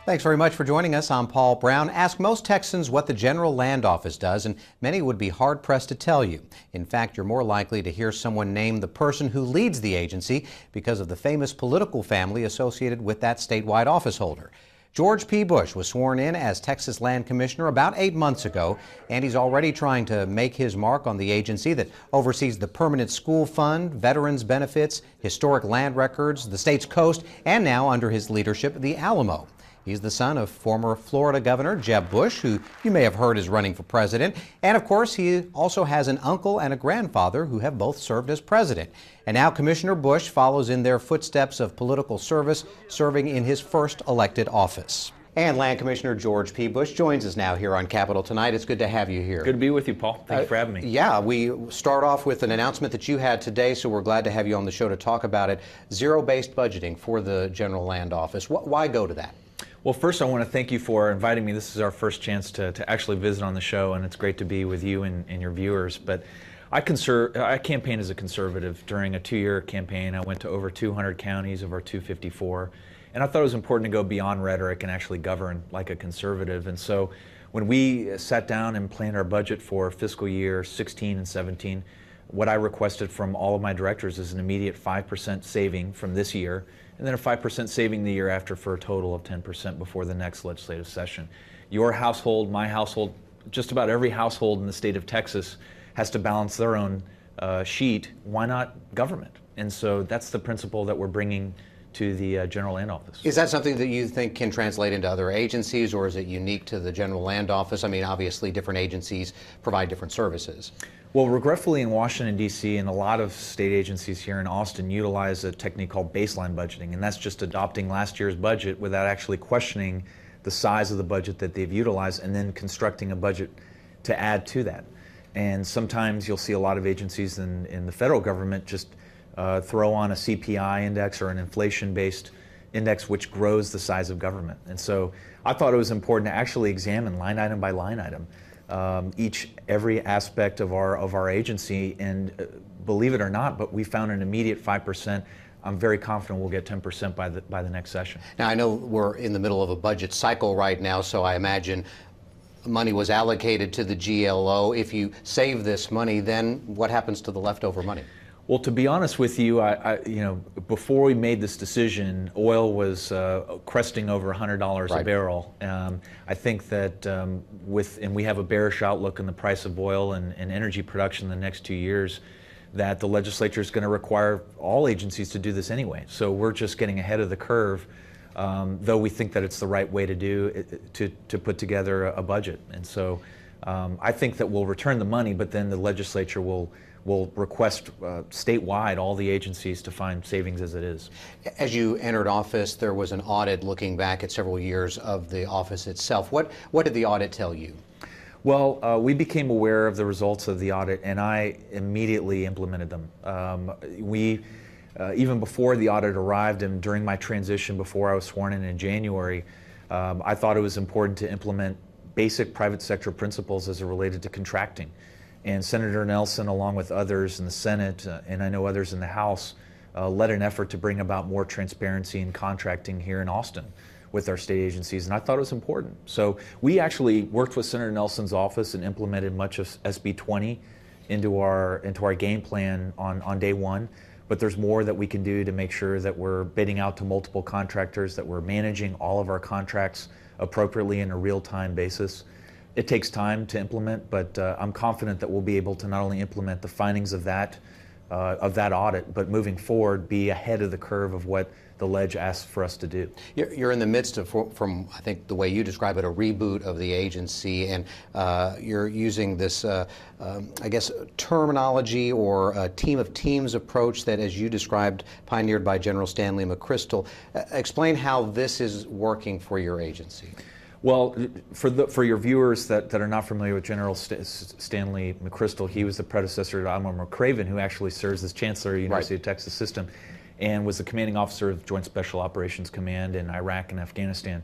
Thanks very much for joining us. I'm Paul Brown. Ask most Texans what the General Land Office does, and many would be hard-pressed to tell you. In fact, you're more likely to hear someone name the person who leads the agency because of the famous political family associated with that statewide office holder. George P. Bush was sworn in as Texas Land Commissioner about 8 months ago, and he's already trying to make his mark on the agency that oversees the Permanent School Fund, veterans benefits, historic land records, the state's coast, and now, under his leadership, the Alamo. He's the son of former Florida Governor Jeb Bush, who you may have heard is running for president. And of course, he also has an uncle and a grandfather who have both served as president. And now Commissioner Bush follows in their footsteps of political service, serving in his first elected office. And Land Commissioner George P. Bush joins us now here on Capitol Tonight. It's good to have you here. Good to be with you, Paul. Thank you for having me. Yeah, we start off with an announcement that you had today, so we're glad to have you on the show to talk about it. Zero-based budgeting for the General Land Office. Why go to that? Well, first I want to thank you for inviting me. This is our first chance to actually visit on the show, and it's great to be with you and your viewers. But I campaigned as a conservative during a 2-year campaign. I went to over 200 counties of our 254, and I thought it was important to go beyond rhetoric and actually govern like a conservative. And so when we sat down and planned our budget for fiscal year 16 and 17, what I requested from all of my directors is an immediate 5% saving from this year, and then a 5% saving the year after, for a total of 10% before the next legislative session. Your household, my household, just about every household in the state of Texas has to balance their own sheet. Why not government? And so that's the principle that we're bringing to the General Land Office. Is that something that you think can translate into other agencies, or is it unique to the General Land Office? I mean, obviously different agencies provide different services. Well, regretfully in Washington, D.C., and a lot of state agencies here in Austin utilize a technique called baseline budgeting, and that's just adopting last year's budget without actually questioning the size of the budget that they've utilized and then constructing a budget to add to that. And sometimes you'll see a lot of agencies in the federal government just throw on a CPI index or an inflation-based index which grows the size of government. And so I thought it was important to actually examine line item by line item every aspect of our agency, and believe it or not, but we found an immediate 5%. I'm very confident we'll get 10% by the next session. Now, I know we're in the middle of a budget cycle right now, so I imagine money was allocated to the GLO. If you save this money, then what happens to the leftover money? Well, to be honest with you, before we made this decision, oil was cresting over $100 Right. a barrel. I think that and we have a bearish outlook in the price of oil and energy production in the next 2 years, that the legislature is going to require all agencies to do this anyway. So we're just getting ahead of the curve, though we think that it's the right way to do it, to put together a budget. And so I think that we'll return the money, but then the legislature will request statewide all the agencies to find savings as it is. As you entered office, there was an audit looking back at several years of the office itself. What did the audit tell you? Well, we became aware of the results of the audit, and I immediately implemented them. Even before the audit arrived and during my transition before I was sworn in January, I thought it was important to implement basic private sector principles as it related to contracting. And Senator Nelson, along with others in the Senate, and I know others in the House, led an effort to bring about more transparency in contracting here in Austin with our state agencies, and I thought it was important. So we actually worked with Senator Nelson's office and implemented much of SB 20 into our game plan on day one. But there's more that we can do to make sure that we're bidding out to multiple contractors, that we're managing all of our contracts appropriately in a real-time basis. It takes time to implement, but I'm confident that we'll be able to not only implement the findings of that audit, but moving forward, be ahead of the curve of what the ledge asks for us to do. You're in the midst of, from I think the way you describe it, a reboot of the agency, and you're using this, I guess, terminology or a team of teams approach that, as you described, pioneered by General Stanley McChrystal. Explain how this is working for your agency. Well, for your viewers that are not familiar with General Stanley McChrystal, he was the predecessor to Alamo McCraven, who actually serves as Chancellor of the University of Texas System, and was the commanding officer of Joint Special Operations Command in Iraq and Afghanistan.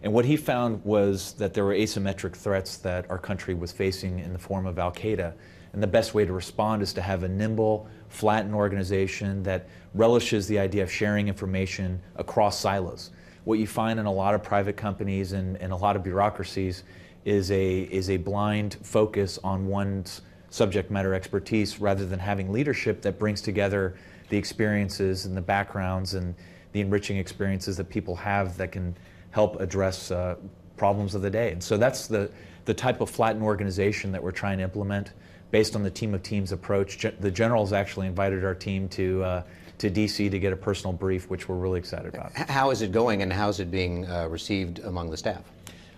And what he found was that there were asymmetric threats that our country was facing in the form of Al-Qaeda. And the best way to respond is to have a nimble, flattened organization that relishes the idea of sharing information across silos. what you find in a lot of private companies and a lot of bureaucracies is a blind focus on one's subject matter expertise rather than having leadership that brings together the experiences and the backgrounds and the enriching experiences that people have that can help address problems of the day. And so that's the type of flattened organization that we're trying to implement based on the team of teams approach. The generals actually invited our team to DC to get a personal brief, which we're really excited about. How is it going, and how is it being received among the staff?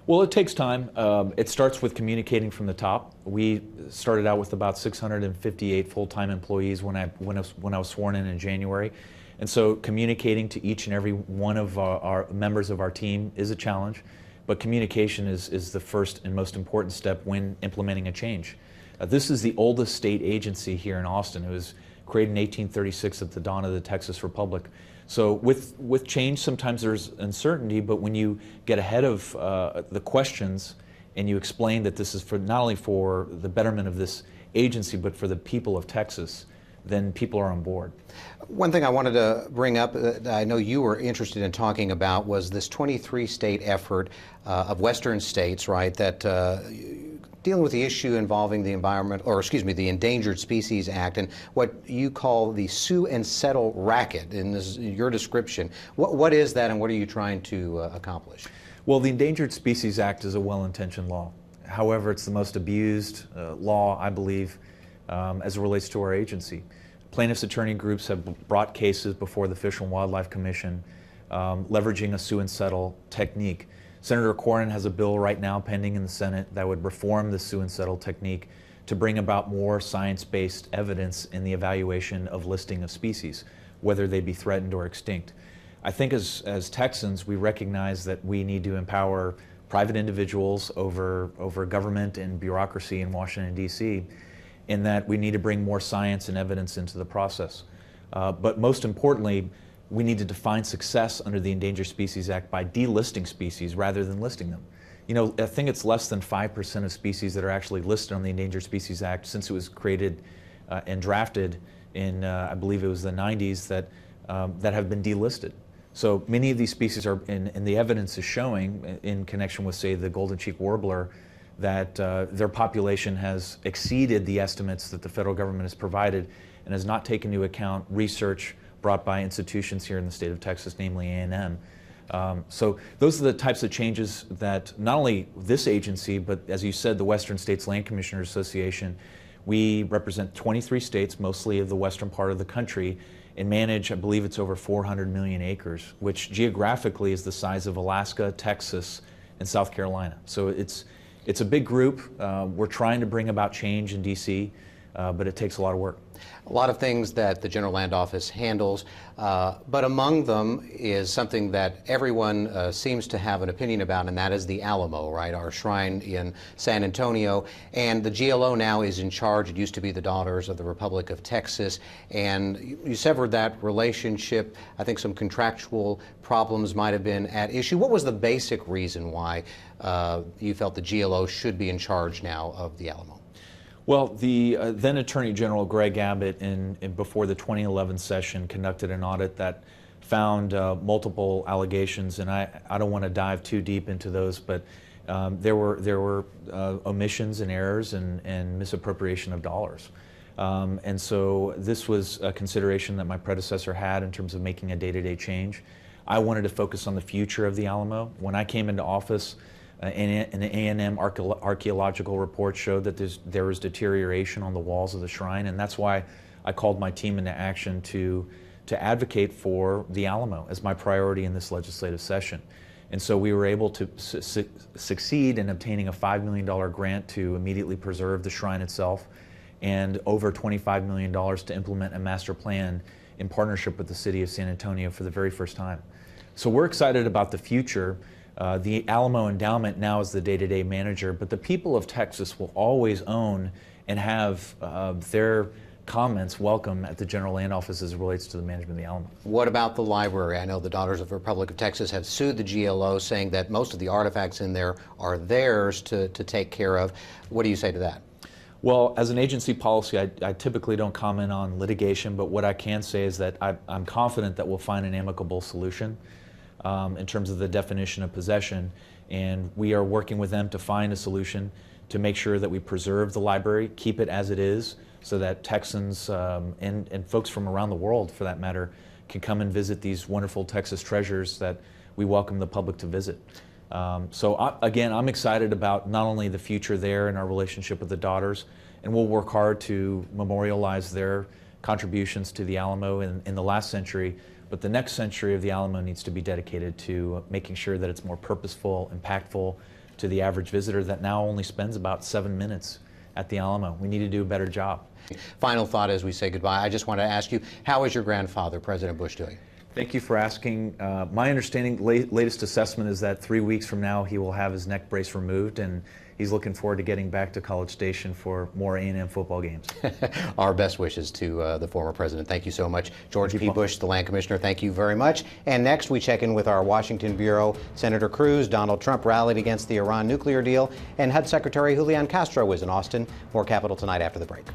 Well, it takes time. It starts with communicating from the top. We started out with about 658 full-time employees when I was sworn in January. And so communicating to each and every one of our members of our team is a challenge, but communication is the first and most important step when implementing a change. This is the oldest state agency here in Austin. It was created in 1836 at the dawn of the Texas Republic. So with change, sometimes there's uncertainty, but when you get ahead of the questions and you explain that this is for not only for the betterment of this agency, but for the people of Texas, then people are on board. One thing I wanted to bring up that I know you were interested in talking about was this 23-state effort of western states, right, that dealing with the issue involving the the Endangered Species Act and what you call the sue and settle racket in your description. What is that, and what are you trying to accomplish? Well, the Endangered Species Act is a well-intentioned law. However, it's the most abused law, I believe, as it relates to our agency. Plaintiffs' attorney groups have brought cases before the Fish and Wildlife Commission, leveraging a sue and settle technique. Senator Cornyn has a bill right now pending in the Senate that would reform the sue and settle technique to bring about more science-based evidence in the evaluation of listing of species, whether they be threatened or extinct. I think as Texans, we recognize that we need to empower private individuals over government and bureaucracy in Washington, D.C., in that we need to bring more science and evidence into the process. But most importantly, we need to define success under the Endangered Species Act by delisting species rather than listing them. You know, I think it's less than 5% of species that are actually listed on the Endangered Species Act since it was created and drafted in, I believe it was the 90s, that have been delisted. So many of these species are, and the evidence is showing in connection with, say, the golden cheek warbler, that their population has exceeded the estimates that the federal government has provided and has not taken into account research brought by institutions here in the state of Texas, namely A&M. So those are the types of changes that not only this agency, but as you said, the Western States Land Commissioners Association, we represent 23 states, mostly of the western part of the country, and manage, I believe it's over 400 million acres, which geographically is the size of Alaska, Texas, and South Carolina. So it's a big group. We're trying to bring about change in D.C., but it takes a lot of work. A lot of things that the General Land Office handles, but among them is something that everyone seems to have an opinion about, and that is the Alamo, right? Our shrine in San Antonio. And the GLO now is in charge. It used to be the Daughters of the Republic of Texas, and you severed that relationship. I think some contractual problems might have been at issue. What was the basic reason why you felt the GLO should be in charge now of the Alamo? Well, the then Attorney General Greg Abbott, before the 2011 session, conducted an audit that found multiple allegations, and I don't want to dive too deep into those, but there were omissions and errors and misappropriation of dollars. And so this was a consideration that my predecessor had in terms of making a day-to-day change. I wanted to focus on the future of the Alamo. When I came into office, an A&M archaeological report showed that there was deterioration on the walls of the shrine, and that's why I called my team into action to advocate for the Alamo as my priority in this legislative session. And so we were able to succeed in obtaining a $5 million grant to immediately preserve the shrine itself, and over $25 million to implement a master plan in partnership with the city of San Antonio for the very first time. So we're excited about the future. The Alamo Endowment now is the day-to-day manager, but the people of Texas will always own and have their comments welcome at the General Land Office as it relates to the management of the Alamo. What about the library? I know the Daughters of the Republic of Texas have sued the GLO, saying that most of the artifacts in there are theirs to take care of. What do you say to that? Well, as an agency policy, I typically don't comment on litigation, but what I can say is that I'm confident that we'll find an amicable solution. in terms of the definition of possession, and we are working with them to find a solution to make sure that we preserve the library, keep it as it is, so that Texans and folks from around the world, for that matter, can come and visit these wonderful Texas treasures that we welcome the public to visit. Again, I'm excited about not only the future there and our relationship with the daughters, and we'll work hard to memorialize their contributions to the Alamo in the last century, but the next century of the Alamo needs to be dedicated to making sure that it's more purposeful, impactful to the average visitor that now only spends about 7 minutes at the Alamo. We need to do a better job. Final thought as we say goodbye, I just want to ask you, how is your grandfather, President Bush, doing? Thank you for asking. My understanding, latest assessment is that 3 weeks from now he will have his neck brace removed, and he's looking forward to getting back to College Station for more A&M football games. Our best wishes to the former president. Thank you so much. George P. Bush, the Land Commissioner, thank you very much. And next we check in with our Washington Bureau. Senator Cruz, Donald Trump rallied against the Iran nuclear deal, and HUD Secretary Julian Castro is in Austin. More Capital Tonight after the break.